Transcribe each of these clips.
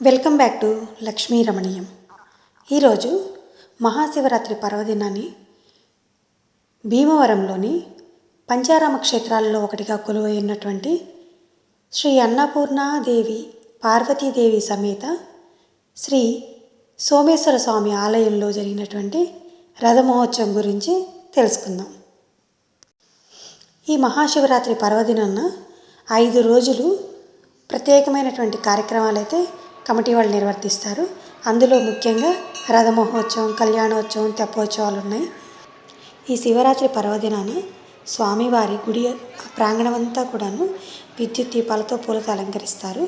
Welcome back to Lakshmi Ramaniyam. ఈరోజు మహాశివరాత్రి పర్వదినాన్ని భీమవరంలోని పంచారామ క్షేత్రాలలో ఒకటిగా కొలువైనటువంటి శ్రీ అన్నపూర్ణాదేవి పార్వతీదేవి సమేత శ్రీ సోమేశ్వర స్వామి ఆలయంలో జరిగినటువంటి రథమహోత్సవం గురించి తెలుసుకుందాం. ఈ మహాశివరాత్రి పర్వదినాన 5 రోజులు ప్రత్యేకమైనటువంటి కార్యక్రమాలు అయితే కమిటీ వాళ్ళు నిర్వర్తిస్తారు. అందులో ముఖ్యంగా రథమహోత్సవం, కళ్యాణోత్సవం, తెప్పోత్సవాలు ఉన్నాయి. ఈ శివరాత్రి పర్వదినాన స్వామివారి గుడి ప్రాంగణమంతా కూడాను విద్యుత్ దీపాలతో పూలతో అలంకరిస్తారు.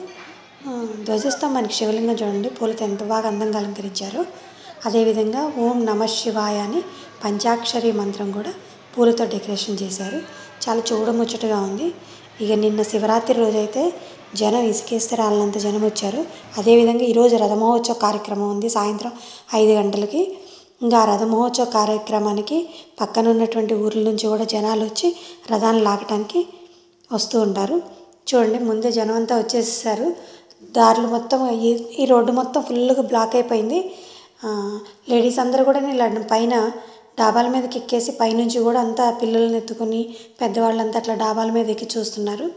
ధ్వజస్తంభానికి శివలింగం చూడండి, పూలతో ఎంత బాగా అందంగా అలంకరించారో. అదేవిధంగా ఓం నమ శివాయ అని పంచాక్షరి మంత్రం కూడా పూలతో డెకరేషన్ చేశారు. చాలా చూడముచ్చటగా ఉంది. ఇక నిన్న శివరాత్రి రోజైతే జనం ఇసుకేస్తే రాళ్ళంత జనం వచ్చారు. అదేవిధంగా ఈరోజు రథమహోత్సవ కార్యక్రమం ఉంది సాయంత్రం 5 గంటలకి. ఇంకా రథమహోత్సవ కార్యక్రమానికి పక్కన ఉన్నటువంటి ఊర్ల నుంచి కూడా జనాలు వచ్చి రథాన్ని లాగటానికి వస్తూ ఉంటారు. చూడండి, ముందే జనం అంతా వచ్చేసారు. దారులు మొత్తం ఈ రోడ్డు మొత్తం ఫుల్గా బ్లాక్ అయిపోయింది. లేడీస్ అందరూ కూడా ఇలా పైన డాబాల మీదకి ఎక్కేసి పైనుంచి కూడా అంతా పిల్లల్ని ఎత్తుకొని పెద్దవాళ్ళంతా అట్లా డాబాల మీద ఎక్కి చూస్తున్నారు.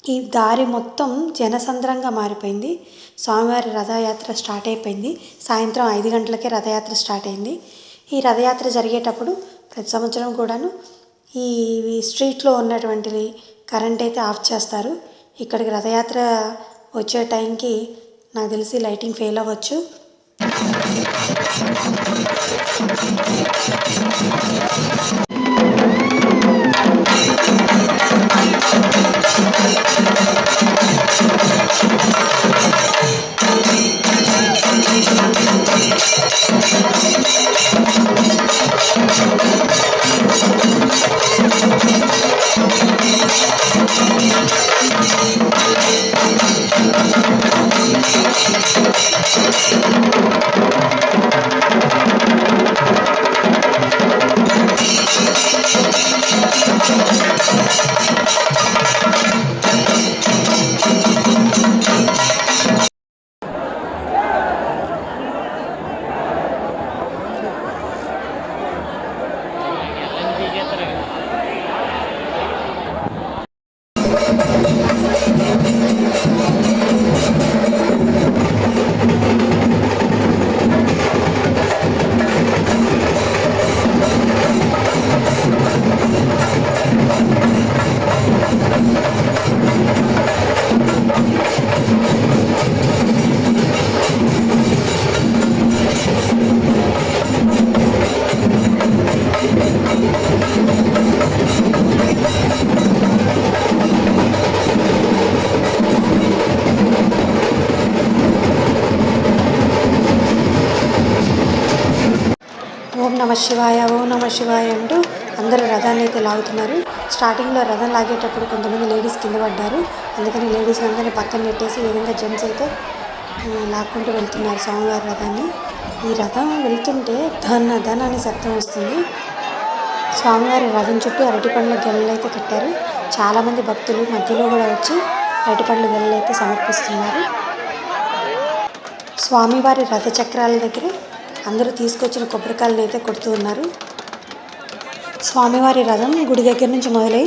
ఈ దారి మొత్తం జనసంద్రంగా మారిపోయింది. స్వామివారి రథయాత్ర స్టార్ట్ అయిపోయింది. సాయంత్రం 5 గంటలకే రథయాత్ర స్టార్ట్ అయింది. ఈ రథయాత్ర జరిగేటప్పుడు ప్రతి సంవత్సరం కూడాను ఈ స్ట్రీట్లో ఉన్నటువంటి కరెంట్ అయితే ఆఫ్ చేస్తారు. ఇక్కడికి రథయాత్ర వచ్చే టైంకి నాకు తెలిసి లైటింగ్ ఫెయిల్ అవ్వచ్చు. ఓం నమ శివాయ, ఓం నమ శివాయ అంటూ అందరూ రథాన్ని అయితే లాగుతున్నారు. స్టార్టింగ్లో రథం లాగేటప్పుడు కొంతమంది లేడీస్ కింద పడ్డారు. అందుకని లేడీస్ అందరినీ పక్కన పెట్టేసి ఈ విధంగా జెంట్స్ అయితే లాక్కుంటూ వెళ్తున్నారు స్వామివారి రథాన్ని. ఈ రథం వెళ్తుంటే ధన్ అనే శబ్దం వస్తుంది. స్వామివారి రథం చుట్టూ అరటిపండ్ల గెలలు అయితే కట్టారు. చాలామంది భక్తులు మధ్యలో కూడా వచ్చి అరటిపండ్ల గెలలు అయితే సమర్పిస్తున్నారు. స్వామివారి రథచక్రాల దగ్గర అందరూ తీసుకొచ్చిన కొబ్బరికాయలను అయితే కొడుతూ ఉన్నారు. స్వామివారి రథం గుడి దగ్గర నుంచి మొదలై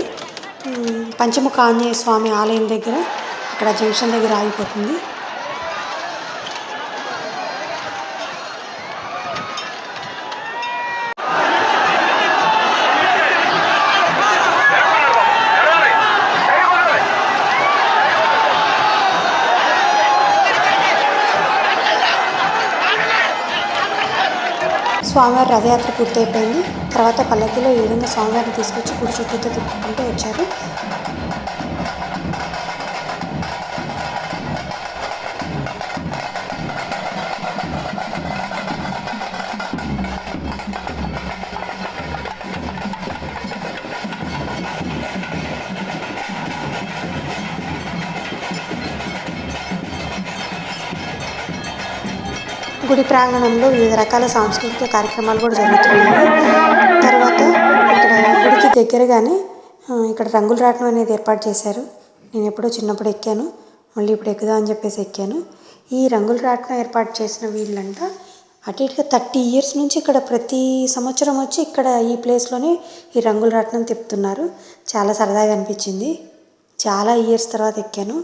పంచముఖ ఆంజనేయ స్వామి ఆలయం దగ్గర అక్కడ జంక్షన్ దగ్గర ఆగిపోతుంది. స్వామివారి రథయాత్ర పూర్తయిపోయింది. తర్వాత పల్లకిలో ఈ విధంగా స్వామివారిని తీసుకొచ్చి గుడి చుట్టూతో తిప్పుకుంటూ వచ్చారు. గుడి ప్రాంగణంలో వివిధ రకాల సాంస్కృతిక కార్యక్రమాలు కూడా జరుగుతున్నాయి. తర్వాత ఇక్కడ గుడికి దగ్గరగానే ఇక్కడ రంగుల రాట్నం అనేది ఏర్పాటు చేశారు. నేను ఎప్పుడో చిన్నప్పుడు ఎక్కాను. మళ్ళీ ఇప్పుడు ఎక్కుదాం అని చెప్పేసి ఎక్కాను. ఈ రంగుల రాట్నం ఏర్పాటు చేసిన వీళ్ళంట అటు ఇటుగా 30 ఇయర్స్ నుంచి ఇక్కడ ప్రతి సంవత్సరం వచ్చి ఇక్కడ ఈ ప్లేస్లోనే ఈ రంగుల రాట్నం తిప్పుతున్నారు. చాలా సరదాగా అనిపించింది. చాలా ఇయర్స్ తర్వాత ఎక్కాను.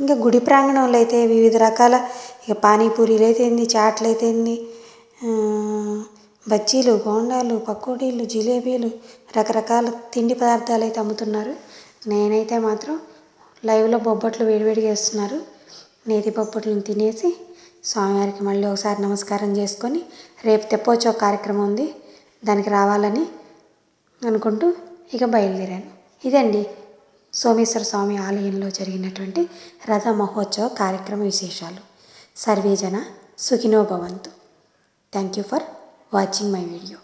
ఇంకా గుడి ప్రాంగణంలో అయితే వివిధ రకాల ఇక పానీపూరీలు అయితే ఏంది, చాట్లు అయితే ఏంది, బజ్జీలు, బోండాలు, పకోడీలు, జిలేబీలు, రకరకాల తిండి పదార్థాలు అయితే అమ్ముతున్నారు. నేనైతే మాత్రం లైవ్లో బొబ్బట్లు వేడివేడిగా వేస్తున్నారు. నేతి బొబ్బట్లను తినేసి స్వామివారికి మళ్ళీ ఒకసారి నమస్కారం చేసుకొని రేపు తెప్పోత్సవ కార్యక్రమం ఉంది, దానికి రావాలని అనుకుంటూ ఇక బయలుదేరాను. ఇదండి సోమేశ్వర స్వామి ఆలయంలో జరిగినటువంటి రథ మహోత్సవ కార్యక్రమ విశేషాలు. సర్వేజన సుఖినో భవంతు. Thank you for watching my video.